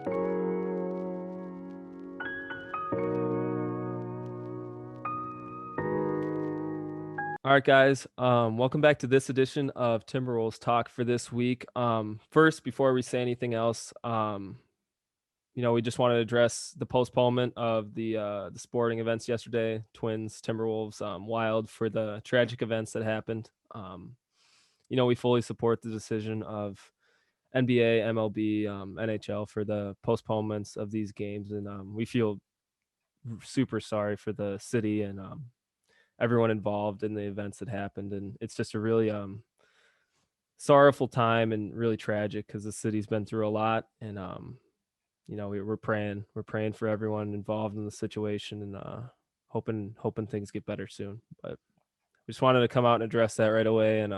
All right, guys. Welcome back to this edition of Timberwolves Talk for this week. First, before we say anything else, we just wanted to address the postponement of the sporting events yesterday. Twins, Timberwolves, Wild, for the tragic events that happened. We fully support the decision of NBA, MLB, NHL for the postponements of these games, and we feel super sorry for the city and everyone involved in the events that happened. And it's just a really sorrowful time and really tragic because the city's been through a lot. And we're praying for everyone involved in the situation, and hoping things get better soon. But we just wanted to come out and address that right away. And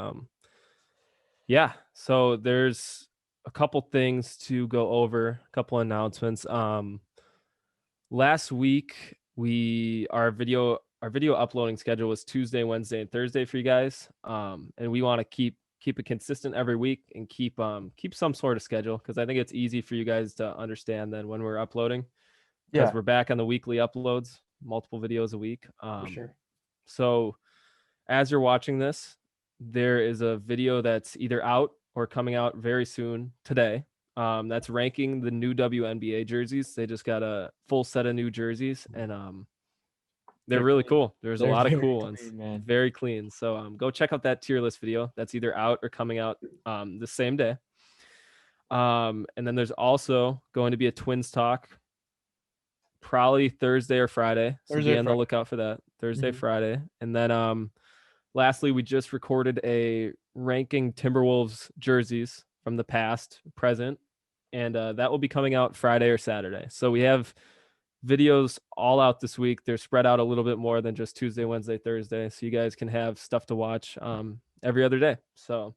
so there's a couple things to go over, a couple announcements. Last week our video uploading schedule was Tuesday, Wednesday, and Thursday for you guys. And we want to keep it consistent every week and keep some sort of schedule, because I think it's easy for you guys to understand then when we're uploading, because we're back on the weekly uploads, multiple videos a week. For sure. So as you're watching this, there is a video that's either out or coming out very soon today. That's ranking the new WNBA jerseys. They just got a full set of new jerseys, and they're really clean. cool. There's a lot of cool clean, ones, man. very clean. So go check out that tier list video. That's either out or coming out the same day. And then there's also going to be a Twins talk, probably Thursday or Friday. So be on the lookout for that. Thursday, Friday. And then lastly, we just recorded a ranking Timberwolves jerseys from the past, present, and that will be coming out Friday or Saturday. So we have videos all out this week. They're spread out a little bit more than just Tuesday, Wednesday, Thursday, so you guys can have stuff to watch every other day. So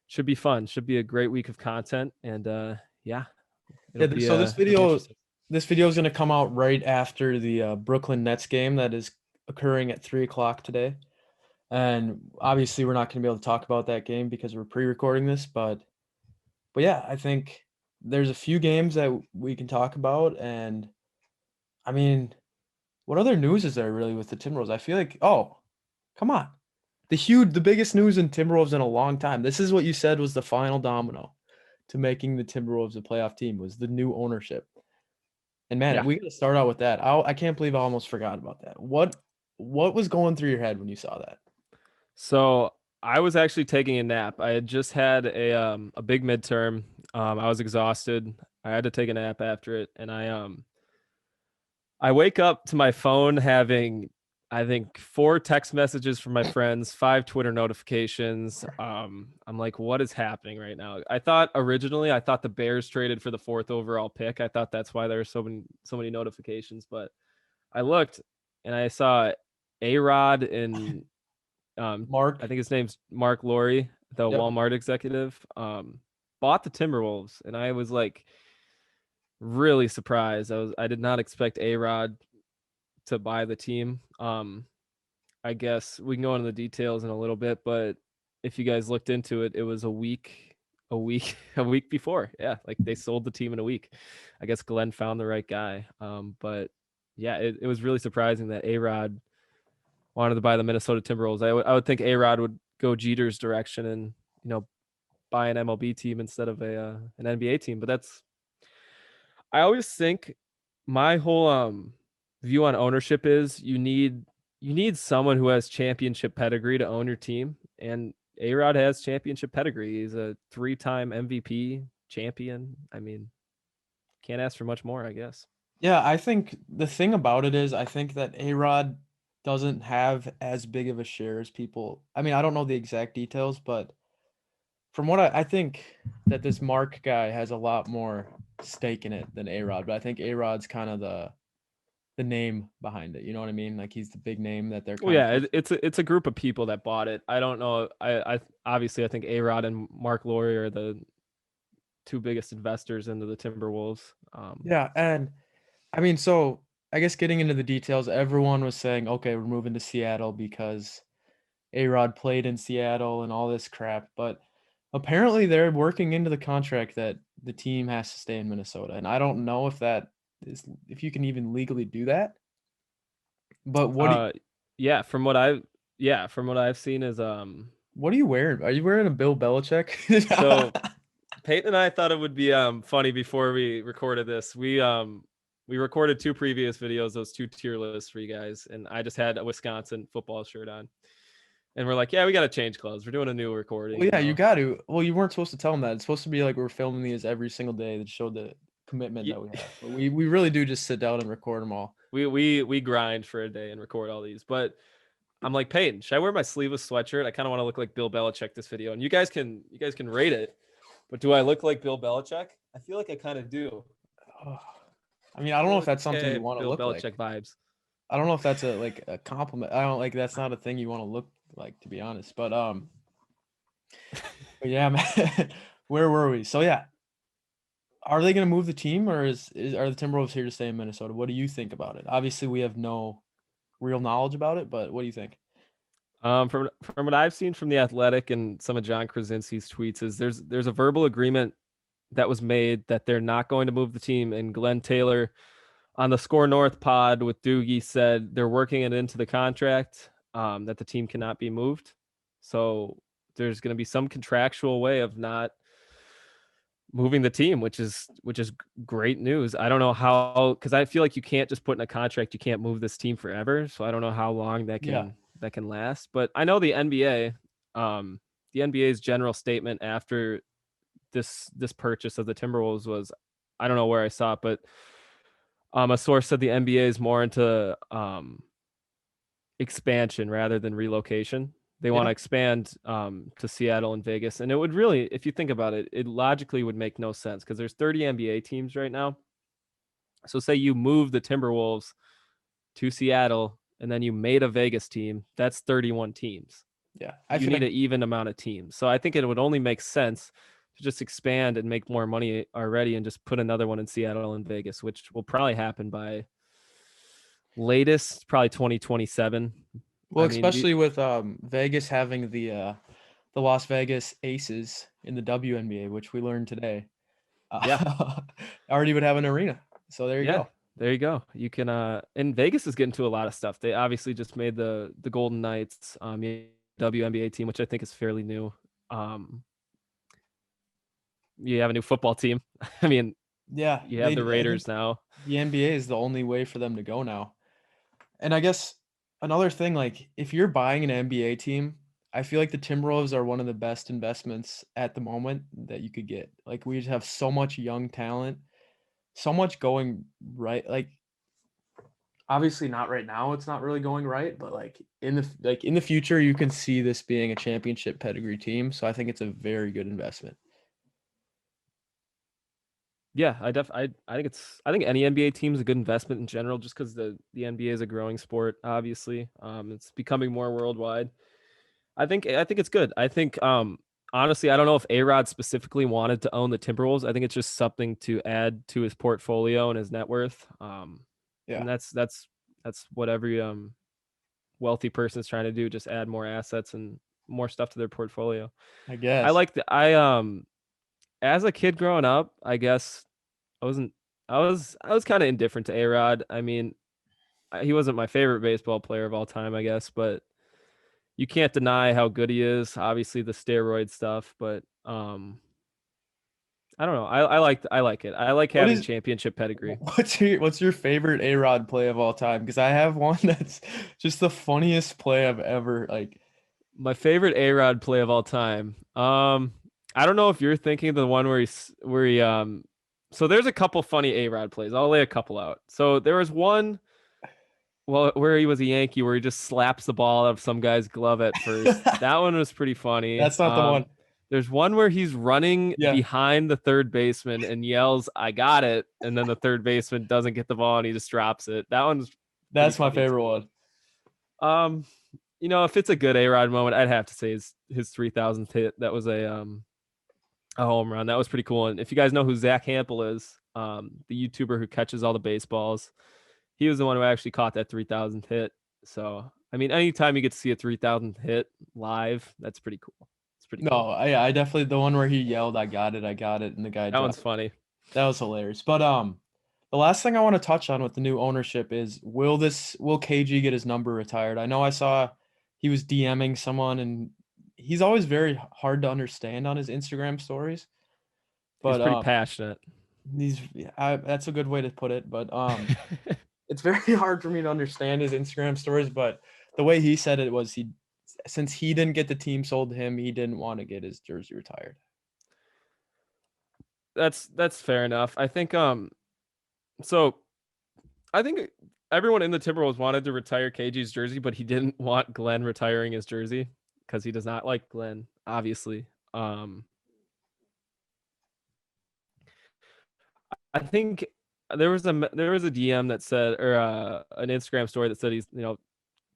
should be fun. Should be a great week of content. And so this video is going to come out right after the Brooklyn Nets game that is occurring at 3:00 today. And obviously we're not going to be able to talk about that game because we're pre-recording this, but yeah, I think there's a few games that we can talk about. And I mean, what other news is there really with the Timberwolves? I feel like, come on. The biggest news in Timberwolves in a long time. This is what you said was the final domino to making the Timberwolves a playoff team, was the new ownership. And man, we got to start out with that. I can't believe I almost forgot about that. What was going through your head when you saw that? So I was actually taking a nap. I had just had a big midterm. I was exhausted. I had to take a nap after it, and I wake up to my phone having, I think, 4 text messages from my friends, 5 Twitter notifications. I'm like, what is happening right now? I thought the Bears traded for the 4th overall pick. I thought that's why there were so many notifications. But I looked and I saw A-Rod and Mark, I think his name's Mark Laurie, the Walmart executive, bought the Timberwolves, and I was like really surprised. I did not expect A-Rod to buy the team. I guess we can go into the details in a little bit, but if you guys looked into it, it was a week before. Yeah, like they sold the team in a week. I guess Glenn found the right guy. But yeah, it was really surprising that A-Rod wanted to buy the Minnesota Timberwolves. I would think A-Rod would go Jeter's direction and buy an MLB team instead of an NBA team. But I always think my whole view on ownership is you need someone who has championship pedigree to own your team, and A-Rod has championship pedigree. He's a 3-time MVP champion. I mean, can't ask for much more, I guess. Yeah, I think the thing about it is I think that A-Rod doesn't have as big of a share as people. I mean, I don't know the exact details, but from what I think that this Mark guy has a lot more stake in it than A-Rod. But I think A-Rod's kind of the name behind it. You know what I mean? Like he's the big name that they're. It's a group of people that bought it. I don't know. I obviously I think A-Rod and Mark Laurie are the 2 biggest investors into the Timberwolves. Yeah, and I mean, so I guess getting into the details, everyone was saying, okay, we're moving to Seattle because A-Rod played in Seattle and all this crap. But apparently they're working into the contract that the team has to stay in Minnesota. And I don't know if you can even legally do that. But yeah, from what I've seen is what are you wearing? Are you wearing a Bill Belichick? So Peyton and I thought it would be funny before we recorded this. We recorded 2 previous videos, those 2 tier lists for you guys, and I just had a Wisconsin football shirt on. And we're like, yeah, we got to change clothes. We're doing a new recording. Well, yeah, you got to. Well, you weren't supposed to tell them that. It's supposed to be like we're filming these every single day that showed the commitment that we have. But we really do just sit down and record them all. We grind for a day and record all these. But I'm like, Peyton, should I wear my sleeveless sweatshirt? I kind of want to look like Bill Belichick this video. And you guys can rate it. But do I look like Bill Belichick? I feel like I kind of do. I mean, I don't know if that's something you want to look like. Bill Belichick vibes. I don't know if that's a compliment. I don't like that's not a thing you want to look like, to be honest. But yeah, man. Where were we? So yeah. Are they going to move the team, or are the Timberwolves here to stay in Minnesota? What do you think about it? Obviously, we have no real knowledge about it, but what do you think? From what I've seen from the Athletic and some of John Krasinski's tweets is there's a verbal agreement that was made that they're not going to move the team. And Glenn Taylor on the Score North pod with Doogie said they're working it into the contract that the team cannot be moved. So there's going to be some contractual way of not moving the team, which is great news. I don't know how, because I feel like you can't just put in a contract you can't move this team forever. So I don't know how long that can last. But I know the NBA's general statement after this purchase of the Timberwolves was, I don't know where I saw it, but a source said the NBA is more into expansion rather than relocation. They want to expand to Seattle and Vegas. And it would really, if you think about it, it logically would make no sense because there's 30 NBA teams right now. So say you move the Timberwolves to Seattle and then you made a Vegas team, that's 31 teams. Yeah. You need an even amount of teams. So I think it would only make sense to just expand and make more money already and just put another one in Seattle and Vegas, which will probably happen by latest, probably 2027. Well, especially with Vegas having the Las Vegas Aces in the WNBA, which we learned today. Already would have an arena. So there you go. There you go. You can and Vegas is getting to a lot of stuff. They obviously just made the Golden Knights WNBA team, which I think is fairly new. You have a new football team. I mean, yeah, you have the Raiders now. The NBA is the only way for them to go now. And I guess another thing, like if you're buying an NBA team, I feel like the Timberwolves are one of the best investments at the moment that you could get. Like we just have so much young talent, so much going right. Like obviously not right now, it's not really going right, but like in the future, you can see this being a championship pedigree team. So I think it's a very good investment. Yeah, I think any NBA team is a good investment in general, just because the NBA is a growing sport. Obviously, it's becoming more worldwide. I think it's good. I think honestly, I don't know if A-Rod specifically wanted to own the Timberwolves. I think it's just something to add to his portfolio and his net worth. And that's what every wealthy person is trying to do, just add more assets and more stuff to their portfolio. I guess as a kid growing up, I guess I was kind of indifferent to A-Rod. I mean, he wasn't my favorite baseball player of all time, I guess, but you can't deny how good he is. Obviously the steroid stuff, but I don't know. I like it. I like having championship pedigree. What's your favorite A-Rod play of all time? Because I have one that's just the funniest play I've ever like. My favorite A-Rod play of all time. I don't know if you're thinking of the one where he so there's a couple funny A-Rod plays. I'll lay a couple out. So there was one where he was a Yankee where he just slaps the ball out of some guy's glove at first. That one was pretty funny. That's not the one. There's one where he's running behind the third baseman and yells, "I got it." And then the third baseman doesn't get the ball and he just drops it. That's my favorite one. If it's a good A-Rod moment, I'd have to say his 3,000th hit. That was a home run. That was pretty cool. And if you guys know who Zach Hampel is, the YouTuber who catches all the baseballs, he was the one who actually caught that 3,000th hit. So, I mean, anytime you get to see a 3,000th hit live, that's pretty cool. pretty No, cool. I definitely, the one where he yelled, I got it, and the guy That one's dropped. funny. That was hilarious. But the last thing I want to touch on with the new ownership is will KG get his number retired? I know I saw he was DMing someone, and he's always very hard to understand on his Instagram stories. He's But pretty passionate. that's a good way to put it. But it's very hard for me to understand his Instagram stories. But the way he said it was since he didn't get the team sold to him, he didn't want to get his jersey retired. That's fair enough. I think so I think everyone in the Timberwolves wanted to retire KG's jersey, but he didn't want Glenn retiring his jersey because he does not like Glenn, obviously. I think there was a DM that said, or an Instagram story that said he's,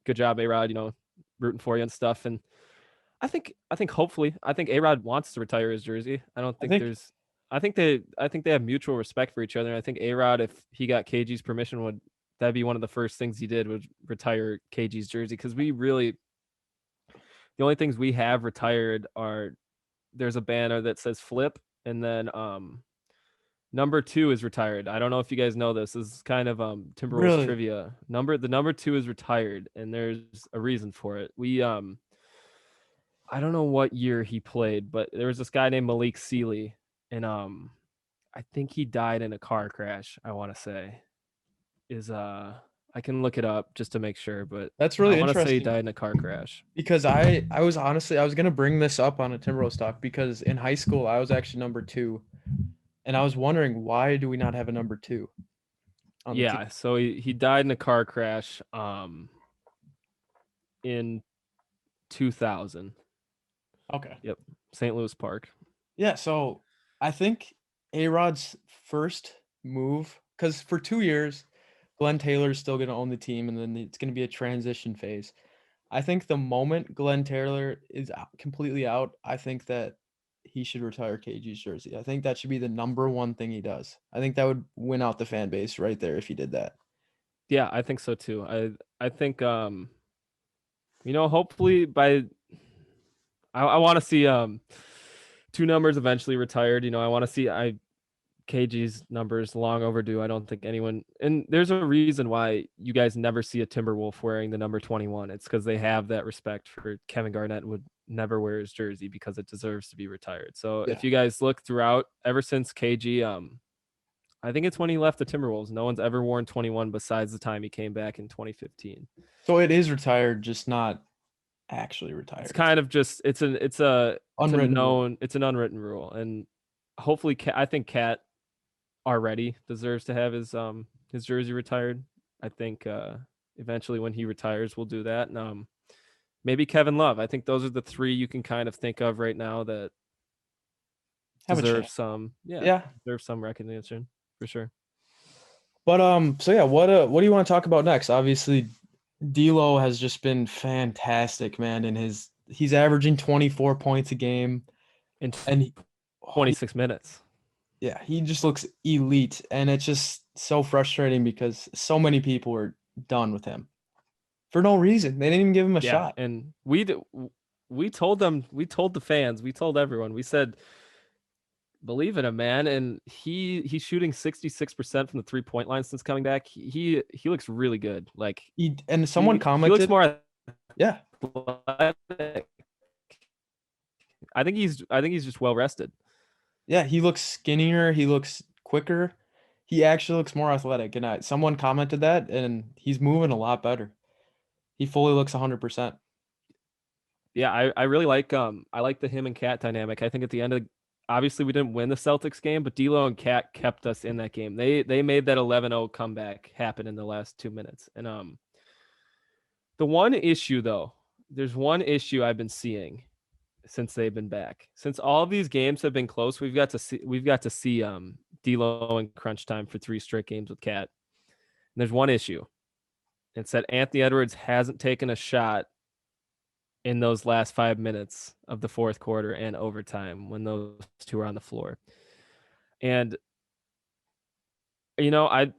good job, A-Rod, rooting for you and stuff. And I think hopefully, I think A-Rod wants to retire his jersey. I don't think there's, I think they have mutual respect for each other. And I think A-Rod, if he got KG's permission, that'd be one of the first things he did, would retire KG's jersey. Cause the only things we have retired are, there's a banner that says flip, and then number 2 is retired. I don't know if you guys know this. This is kind of Timberwolves trivia. The number 2 is retired, and there's a reason for it. I don't know what year he played, but there was this guy named Malik Sealy, and I think he died in a car crash, I want to say. I can look it up just to make sure, but that's really interesting. I want to say he died in a car crash. Because I was gonna bring this up on a Timberwolves talk, because in high school I was actually number 2. And I was wondering, why do we not have a number 2 on the team? So he died in a car crash in 2000. Okay. Yep. St. Louis Park. Yeah, so I think A-Rod's first move, because for 2 years, Glenn Taylor's still going to own the team, and then it's going to be a transition phase. I think the moment Glenn Taylor is completely out, I think that he should retire KG's jersey. I think that should be the number one thing he does. I think that would win out the fan base right there if he did that. Yeah, I think so too. I think hopefully I want to see 2 numbers eventually retired. I want to see KG's numbers long overdue. I don't think anyone, and there's a reason why you guys never see a Timberwolf wearing the number 21. It's because they have that respect for Kevin Garnett, would never wear his jersey because it deserves to be retired. So if you guys look throughout, ever since KG, I think it's when he left the Timberwolves, no one's ever worn 21 besides the time he came back in 2015. So it is retired, just not actually retired. It's kind of just it's an unwritten rule, and hopefully I think Cat already deserves to have his jersey retired. I think eventually when he retires, we'll do that. And maybe Kevin Love. I think those are the 3 you can kind of think of right now that deserve some recognition for sure. But so yeah, what do you want to talk about next? Obviously, DLO has just been fantastic, man. He's averaging 24 points a game in 26 minutes. Yeah, he just looks elite, and it's just so frustrating because so many people were done with him for no reason. They didn't even give him a shot. And we told the fans, we told everyone, we said, believe in him, man. And he's shooting 66% from the 3-point line since coming back. He looks really good. Like someone commented, he looks more. Yeah. I think he's just well rested. Yeah, he looks skinnier. He looks quicker. He actually looks more athletic. And someone commented that, and he's moving a lot better. He fully looks 100%. Yeah, I really like the him and Cat dynamic. I think at the end of obviously we didn't win the Celtics game, but D'Lo and Cat kept us in that game. They made that 11-0 comeback happen in the last 2 minutes. And the one issue though, there's one issue I've been seeing since they've been back. Since all of these games have been close, we've got to see D'Lo in crunch time for 3 straight games with Cat. And there's one issue. It's that Anthony Edwards hasn't taken a shot in those last 5 minutes of the fourth quarter and overtime when those 2 are on the floor. And D'Lo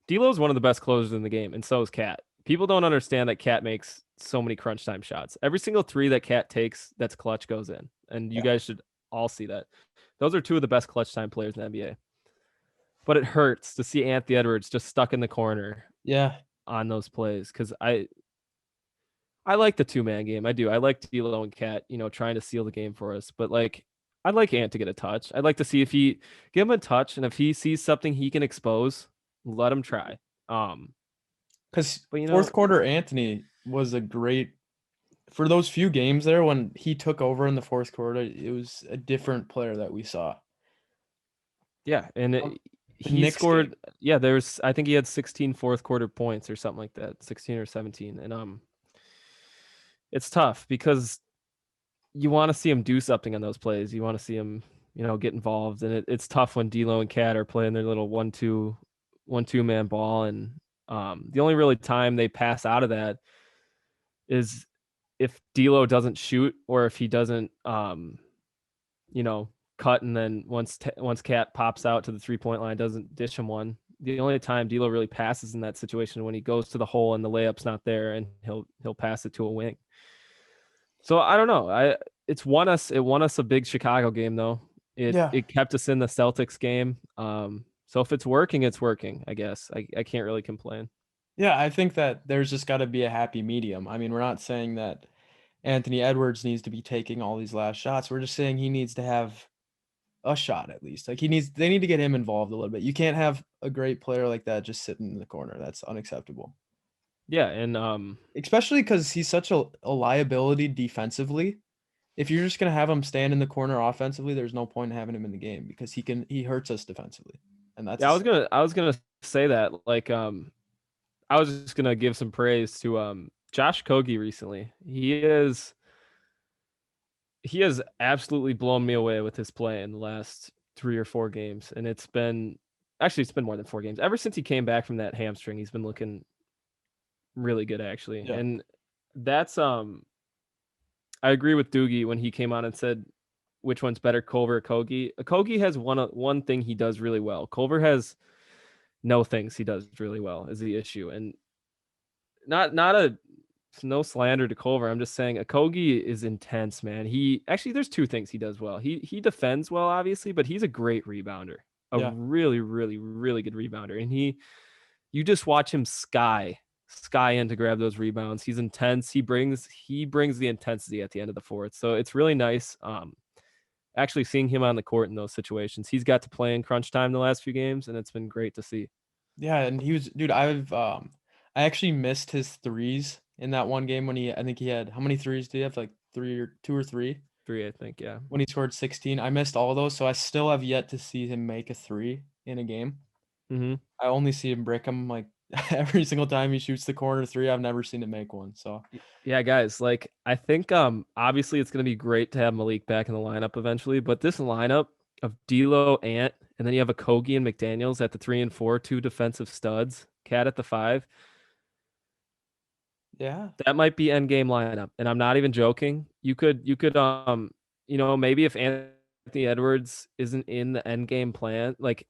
is one of the best closers in the game, and so is Cat. People don't understand that Cat makes so many crunch time shots. Every single three that Cat takes that's clutch goes in. And you guys should all see that. Those are two of the best clutch time players in the NBA. But it hurts to see Anthony Edwards just stuck in the corner. Yeah. On those plays, because I like the 2-man game. I do. I like DLO and Cat, trying to seal the game for us. But like, I'd like Ant to get a touch. I'd like to see if he give him a touch, and if he sees something he can expose, let him try. Because fourth quarter Anthony was a great for those few games there when he took over in the fourth quarter. It was a different player that we saw. Yeah, and he scored. Game. Yeah, I think he had 16 fourth quarter points or something like that, 16 or 17, and it's tough because you want to see him do something on those plays. You want to see him, get involved, and it's tough when D'Lo and Cat are playing their little 1-2 man ball, and the only really time they pass out of that is if D'Lo doesn't shoot or if he doesn't, cut, and then once Cat pops out to the 3-point line, doesn't dish him one. The only time D'Lo really passes in that situation when he goes to the hole and the layup's not there, and he'll pass it to a wing. So I don't know. It won us a big Chicago game though. It kept us in the Celtics game. So if it's working, it's working, I guess. I can't really complain. Yeah, I think that there's just got to be a happy medium. I mean, we're not saying that Anthony Edwards needs to be taking all these last shots. We're just saying he needs to have a shot at least. Like they need to get him involved a little bit. You can't have a great player like that just sitting in the corner. That's unacceptable. Yeah, and especially because he's such a liability defensively. If you're just gonna have him stand in the corner offensively, there's no point in having him in the game because he hurts us defensively. And that's I was gonna say that. Like I was just gonna give some praise to Josh Okogie recently. He has absolutely blown me away with his play in the last 3 or 4 games, and it's been more than 4 games. Ever since he came back from that hamstring, he's been looking really good actually. Yeah. And that's I agree with Doogie when he came on and said which one's better, Culver or Okogie. Okogie has one thing he does really well. Culver has no things he does really well is the issue. And no slander to Culver. I'm just saying Okogie is intense, man. There's 2 things he does well. He defends well, obviously, but he's a great rebounder. Really, really, really good rebounder. And you just watch him sky in to grab those rebounds. He's intense. He brings the intensity at the end of the fourth. So it's really nice. Actually seeing him on the court in those situations. He's got to play in crunch time the last few games, and it's been great to see. Yeah, and he was, dude, I actually missed his threes in that one game when I think he had, how many threes did he have? Like 2 or 3? 3, I think, yeah. When he scored 16. I missed all of those, so I still have yet to see him make a 3 in a game. Mm-hmm. I only see him brick him like every single time he shoots the corner 3. I've never seen him make one. So yeah, guys, like I think obviously it's gonna be great to have Malik back in the lineup eventually, but this lineup of D'Lo, Ant, and then you have Okogie and McDaniels at the 3 and 4, 2 defensive studs, Cat at the 5. Yeah, that might be end game lineup, and I'm not even joking. You could maybe if Anthony Edwards isn't in the end game plan, like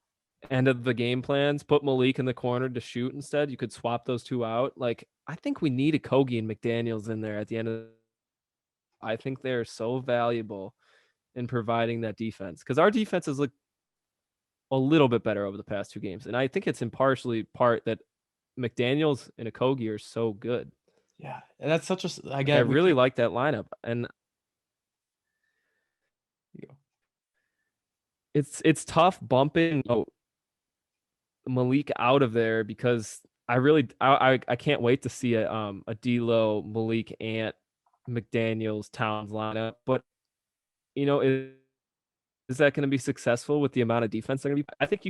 end of the game plans, put Malik in the corner to shoot instead. You could swap those 2 out. Like I think we need Okogie and McDaniels in there at the end of. I think they're so valuable in providing that defense because our defense has looked a little bit better over the past 2 games, and I think it's impartially part that McDaniels and Okogie are so good. Yeah, and that's such a. I really like that lineup, and it's tough bumping Malik out of there because I can't wait to see a D'Lo, Malik, Ant, McDaniels, Towns lineup. But is that going to be successful with the amount of defense they're going to be? I think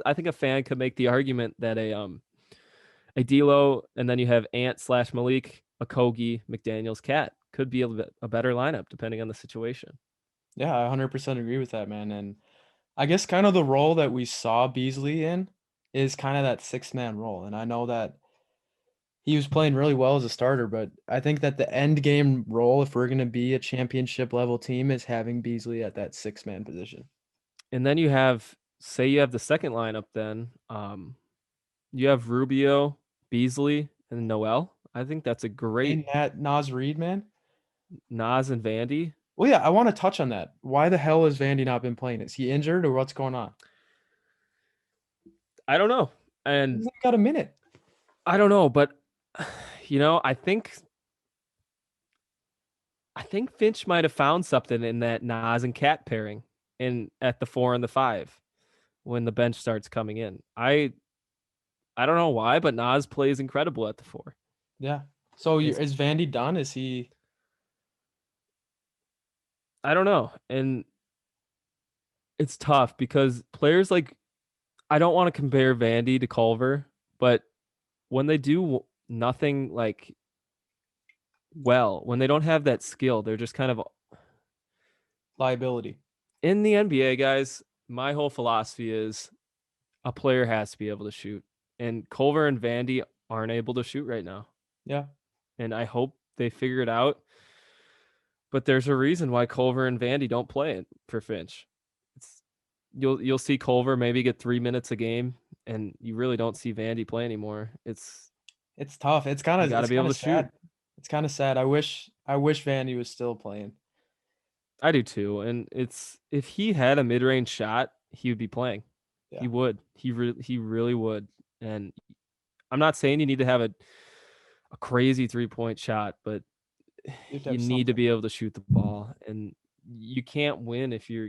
I think a fan could make the argument that a D'Lo and then you have Ant / Malik, Okogie, McDaniels, Cat could be a better lineup depending on the situation. Yeah, I 100% agree with that, man. And I guess kind of the role that we saw Beasley in is kind of that 6-man role. And I know that he was playing really well as a starter, but I think that the end game role, if we're going to be a championship level team, is having Beasley at that 6-man position. And then you have the second lineup then. You have Rubio, Beasley, and Noel. I think that's a great Naz Reid, man. Nas and Vandy. Well, yeah, I want to touch on that. Why the hell has Vandy not been playing? Is he injured or what's going on? I don't know. And He's got a minute. I don't know, but I think Finch might have found something in that Nas and Cat pairing at the 4 and the 5 when the bench starts coming in. I don't know why, but Nas plays incredible at the 4. Yeah. So is Vandy done? Is he? I don't know. And it's tough because players like, I don't want to compare Vandy to Culver, but when they do nothing like when they don't have that skill, they're just kind of Liability. in the NBA, guys. My whole philosophy is a player has to be able to shoot, and Culver and Vandy aren't able to shoot right now. Yeah. And I hope they figure it out. But there's a reason why Culver and Vandy don't play it for Finch. You'll see Culver maybe get 3 minutes a game, and you really don't see Vandy play anymore. It's tough. It's kind of got to be able to sad. shoot. It's kind of sad. I wish Vandy was still playing. I do too. And if he had a mid-range shot, he would be playing. Yeah. He would. He really would. And I'm not saying you need to have a crazy 3-point shot, but you need to be able to shoot the ball. And you can't win if you're.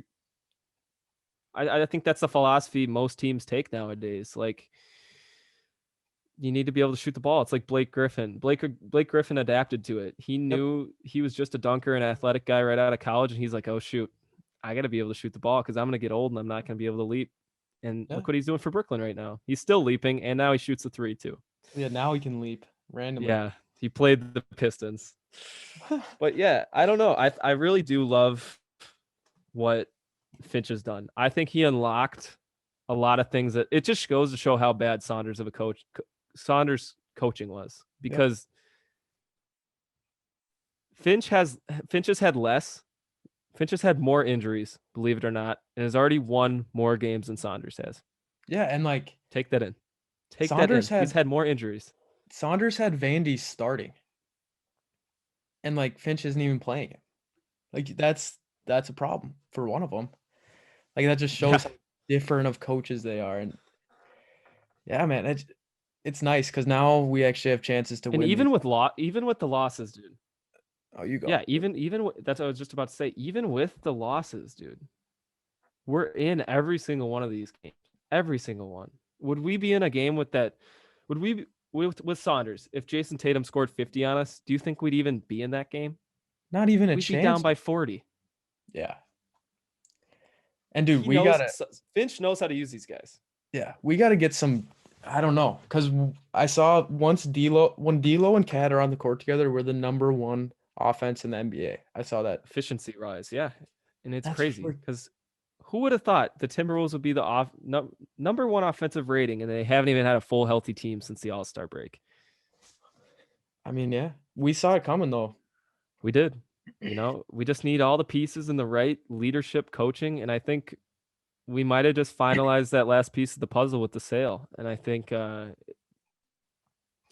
I think that's the philosophy most teams take nowadays. Like, you need to be able to shoot the ball. It's like Blake Griffin. Blake Griffin adapted to it. He knew he was just a dunker and athletic guy right out of college, and he's like, oh shoot, I got to be able to shoot the ball because I'm going to get old and I'm not going to be able to leap. And look what he's doing for Brooklyn right now. He's still leaping, and now he shoots the 3 too. Yeah, now he can leap randomly. Yeah, he played the Pistons. But yeah, I don't know. I really do love what Finch has done. I think he unlocked a lot of things that it just goes to show how bad Saunders coaching was, because Finch has had more injuries, believe it or not, and has already won more games than Saunders has. Yeah, and like take that in. He's had more injuries. Saunders had Vandy starting, and like Finch isn't even playing it. Like that's a problem for one of them. Like that just shows how different of coaches they are. And yeah, man, it's nice because now we actually have chances to win. And even with the losses, dude. Oh, you go. Yeah, even that's what I was just about to say. Even with the losses, dude, we're in every single one of these games. Every single one. Would we be in a game with that? Would we with Saunders if Jason Tatum scored 50 on us? Do you think we'd even be in that game? Not even a we'd chance. We'd be down by 40. Yeah. And dude, Finch knows how to use these guys. Yeah, we got to get some. I don't know, because I saw when DLO and Cat are on the court together, we're the number 1 offense in the NBA. I saw that efficiency rise, yeah, and it's crazy because who would have thought the Timberwolves would be the number 1 offensive rating, and they haven't even had a full healthy team since the All-Star break. I mean, yeah, we saw it coming though. We did. We just need all the pieces and the right leadership, coaching, and I think we might have just finalized that last piece of the puzzle with the sale. And I think I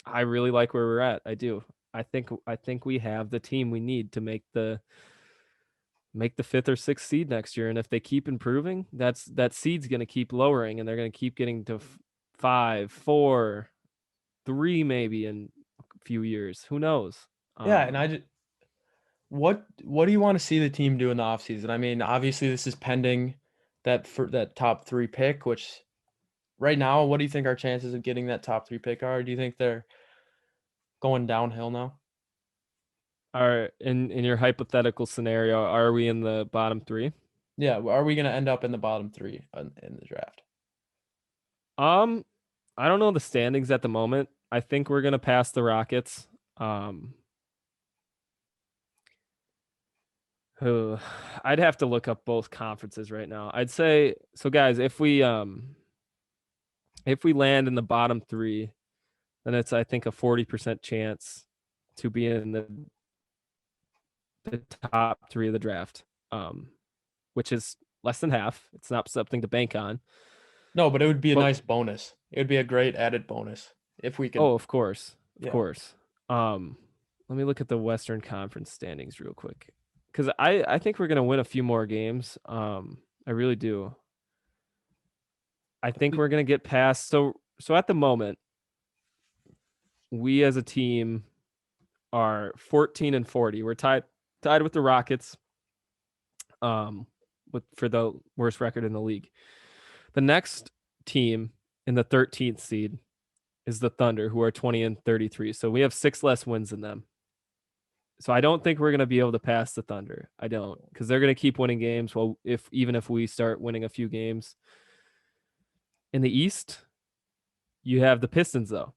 really like where we're at. I do. I think we have the team we need to make the 5th or 6th seed next year. And if they keep improving, that seed's going to keep lowering, and they're going to keep getting to 5, 4, 3 maybe in a few years. Who knows? Yeah, and what do you want to see the team do in the offseason? I mean, obviously this is pending that top 3 pick, which right now, what do you think our chances of getting that top 3 pick are? Do you think they're going downhill now? In your hypothetical scenario, are we in the bottom 3? Yeah, are we going to end up in the bottom 3 in the draft? I don't know the standings at the moment. I think we're going to pass the Rockets. I'd have to look up both conferences right now. I'd say so, guys. If we land in the bottom 3, then it's, I think, a 40% chance to be in the top 3 of the draft, which is less than half. It's not something to bank on. No, but it would be a nice bonus. It would be a great added bonus if we could. Oh, of course. Of course. Let me look at the Western Conference standings real quick, because I think we're gonna win a few more games. I really do. I think we're gonna get past. So at the moment, we as a team are 14-40. We're tied with the Rockets. For the worst record in the league. The next team in the 13th seed is the Thunder, who are 20-33. So we have 6 less wins than them. So I don't think we're going to be able to pass the Thunder. I don't, because they're going to keep winning games. Well, even if we start winning a few games. In the East, you have the Pistons though,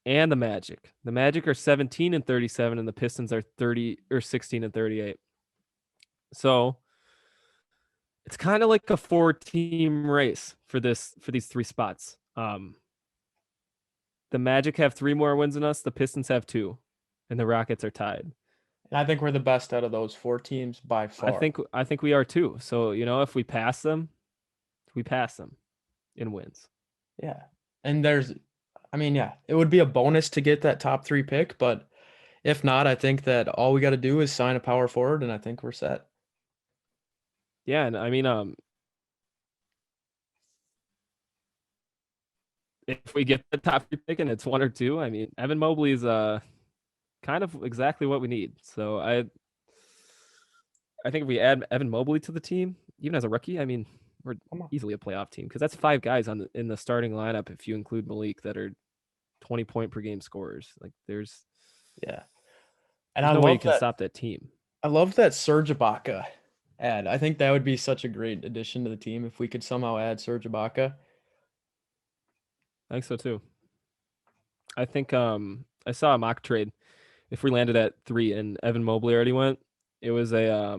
and the Magic. The Magic are 17-37, and the Pistons are 16-38. So it's kind of like a 4-team race for these 3 spots. The Magic have 3 more wins than us. The Pistons have 2, and the Rockets are tied. And I think we're the best out of those 4 teams by far. I think we are too. So, if we pass them, in wins. Yeah. And it would be a bonus to get that top 3 pick, but if not, I think that all we got to do is sign a power forward, and I think we're set. Yeah, and if we get the top 3 pick and it's 1 or 2, Evan Mobley is kind of exactly what we need. So I think if we add Evan Mobley to the team, even as a rookie, we're easily a playoff team, because that's 5 guys in the starting lineup if you include Malik that are 20-point per game scorers. Like there's and no way you can stop that team. I love that Serge Ibaka add. I think that would be such a great addition to the team if we could somehow add Serge Ibaka. I think so too. I think I saw a mock trade. If we landed at 3 and Evan Mobley already went, it was a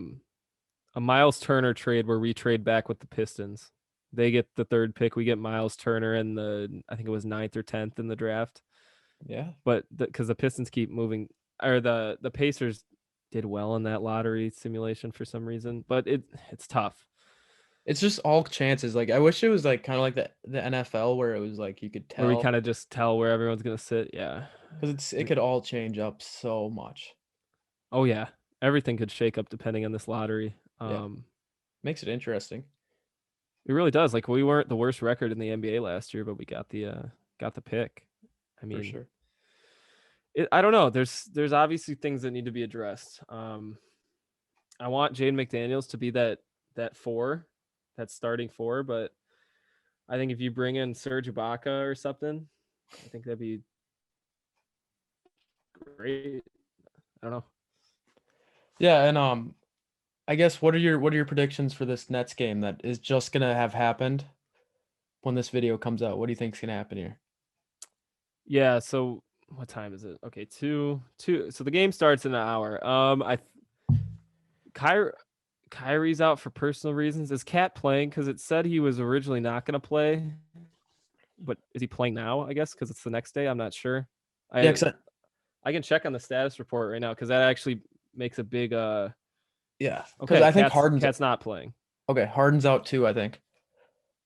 Miles Turner trade where we trade back with the Pistons. They get the 3rd pick. We get Miles Turner in I think it was 9th or 10th in the draft. Yeah. But because the Pistons keep moving, or the Pacers did well in that lottery simulation for some reason, but it's tough. It's just all chances. Like I wish it was like kind of like the NFL where it was like you could tell. Where we kind of just tell where everyone's gonna sit. Yeah. Because it could all change up so much. Oh yeah, everything could shake up depending on this lottery. Makes it interesting. It really does. Like we weren't the worst record in the NBA last year, but we got the pick. For sure. I don't know. There's obviously things that need to be addressed. I want Jaden McDaniels to be that 4, that starting 4, but I think if you bring in Serge Ibaka or something, I think that'd be great. I don't know. Yeah, and I guess what are your predictions for this Nets game that is just gonna have happened when this video comes out? What do you think's gonna happen here? Yeah, so what time is it? Okay, 2. So the game starts in an hour. Kyrie's out for personal reasons. Is Cat playing? Because it said he was originally not going to play, but is he playing now? I guess because it's the next day. I'm not sure. I can check on the status report right now because that actually makes a big. Yeah, because I think Cat's not playing. Okay, Harden's out too, I think.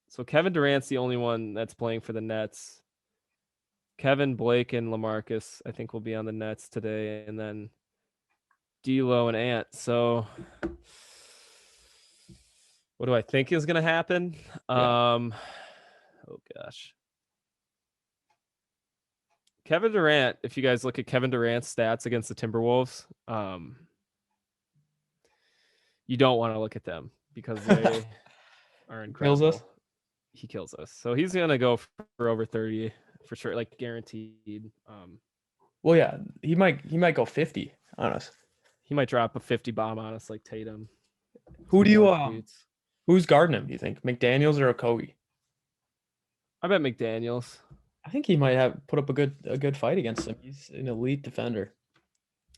So Kevin Durant's the only one that's playing for the Nets. Kevin, Blake, and LaMarcus, I think, will be on the Nets today, and then DLO and Ant. So what do I think is going to happen? Yeah. Oh, gosh. Kevin Durant, if you guys look at Kevin Durant's stats against the Timberwolves, you don't want to look at them because they are incredible. Kills us. He kills us. So he's going to go for over 30 for sure, like guaranteed. Well, yeah, he might go 50 on us. He might drop a 50 bomb on us like Tatum. Who's guarding him, do you think? McDaniels or Okogie? I bet McDaniels. I think he might have put up a good fight against him. He's an elite defender.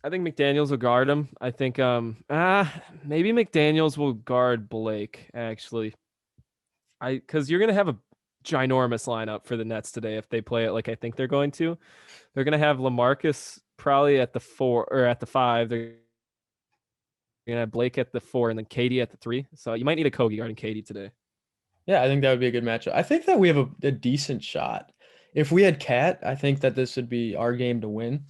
I think McDaniels will guard him. I think maybe McDaniels will guard Blake, actually. Because you're gonna have a ginormous lineup for the Nets today if they play it like I think they're going to. They're gonna have LaMarcus probably at the 4 or at the 5. They're gonna have Blake at the 4 and then Katie at the 3. So you might need a Kogi guarding Katie today. Yeah, I think that would be a good matchup. I think that we have a decent shot if we had Cat, I think that this would be our game to win.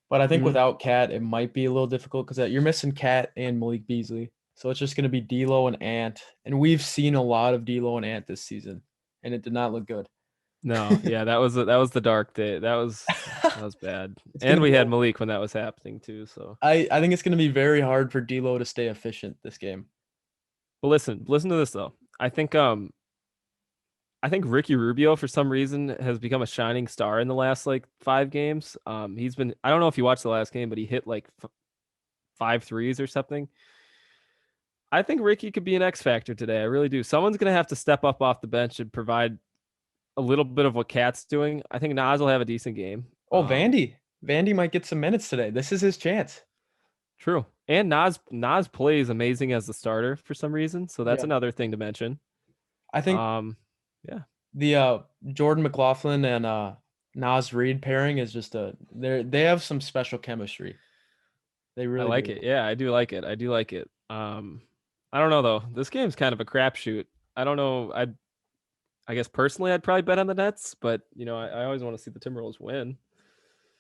But I think without Cat, it might be a little difficult because you're missing Cat and Malik Beasley. So it's just going to be DLO and Ant. And we've seen a lot of DLO and Ant this season, and it did not look good. No, yeah, that was the dark day. That was bad. And we had Malik when that was happening too. So I think it's going to be very hard for DLO to stay efficient this game. But listen to this though. I think Ricky Rubio for some reason has become a shining star in the last like 5 games. He's been, I don't know if you watched the last game, but he hit like 5 threes or something. I think Ricky could be an X factor today. I really do. Someone's gonna have to step up off the bench and provide a little bit of what Cat's doing. I think Nas will have a decent game. Oh, Vandy might get some minutes today. This is his chance. True. And Nas plays amazing as the starter for some reason, so that's another thing to mention. I think the Jordan McLaughlin and Nas Reed pairing is just they have some special chemistry. They really like it. Yeah, I do like it. I don't know though. This game's kind of a crapshoot. I don't know. I guess personally I'd probably bet on the Nets, but I always want to see the Timberwolves win.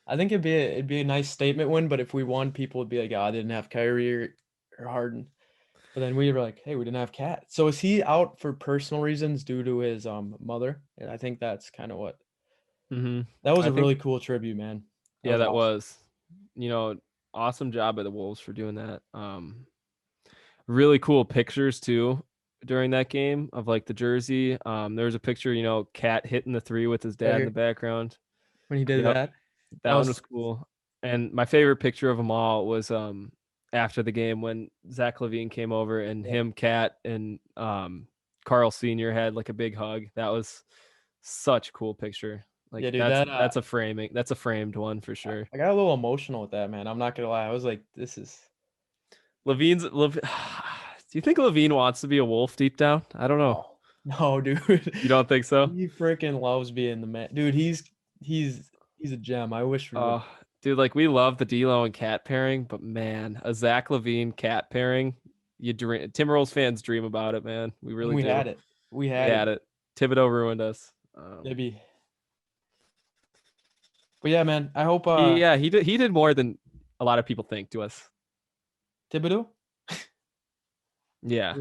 I think it'd be a nice statement win, but if we won, people would be like, "Oh, I didn't have Kyrie or Harden." But then we were like, "Hey, we didn't have Cat." So is he out for personal reasons due to his mother? And I think that's kind of what. Mm-hmm. That was a really cool tribute, man. That was. Awesome job by the Wolves for doing that. Really cool pictures too during that game of like the jersey. There was a picture, Cat hitting the 3 with his dad in the background. When he did that one was cool. And my favorite picture of them all was after the game when Zach LaVine came over and him, Cat, and Carl Sr. had like a big hug. That was such a cool picture. Like dude, that's a framing. That's a framed one for sure. I got a little emotional with that, man. I'm not gonna lie. I was like, this is LaVine's. Do you think LaVine wants to be a Wolf deep down? I don't know. No, dude. You don't think so? He freaking loves being the man, dude. He's a gem. I wish. Dude, like we love the DLO and Cat pairing, but man, a Zach LaVine Cat pairing, you dream. Timberwolves fans dream about it, man. We really had it. We had it. Thibodeau ruined us. Maybe. But yeah, man. I hope. He did more than a lot of people think to us. Thibodeau. Yeah.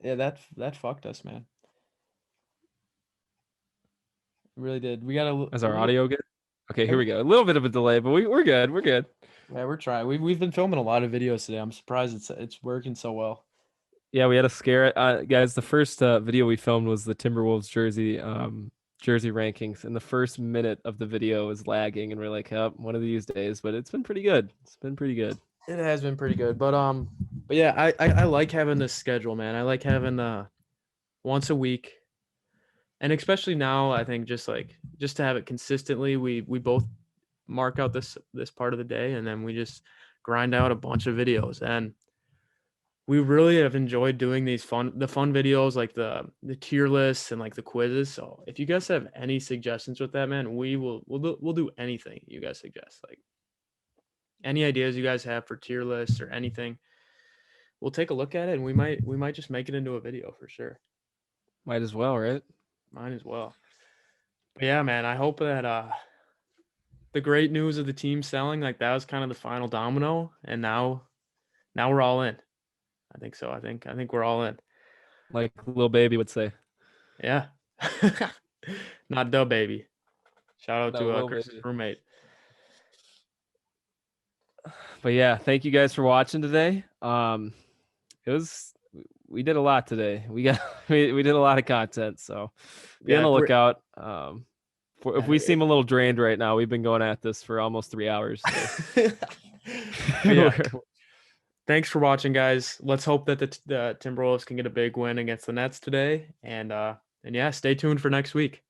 Yeah, that fucked us, man. It really did. We got Is our audio good? Okay, here we go. A little bit of a delay, but we're good. We're good. Yeah, we're trying. We've been filming a lot of videos today. I'm surprised it's working so well. Yeah, we had a scare. Guys, the first video we filmed was the Timberwolves jersey rankings, and the first minute of the video is lagging, and we're like, "Oh, one of these days." But it's been pretty good. It has been pretty good, but yeah, I like having this schedule, man. I like having once a week, and especially now, I think just to have it consistently, we both mark out this part of the day, and then we just grind out a bunch of videos, and we really have enjoyed doing these fun videos, like the tier lists and like the quizzes. So if you guys have any suggestions with that, man, we'll do anything you guys suggest. Like any ideas you guys have for tier lists or anything, we'll take a look at it, and we might just make it into a video for sure. Might as well, right? Might as well. But yeah, man, I hope that the great news of the team selling, like that was kind of the final domino, and now we're all in. I think so. I think we're all in. Like Lil Baby would say. Yeah. Not the baby. Shout out to Chris's roommate. But yeah, thank you guys for watching today. We did a lot today. We did a lot of content, so be on the lookout. If we seem a little drained right now, we've been going at this for almost 3 hours. So. Thanks for watching, guys. Let's hope that the Timberwolves can get a big win against the Nets today, and yeah, stay tuned for next week.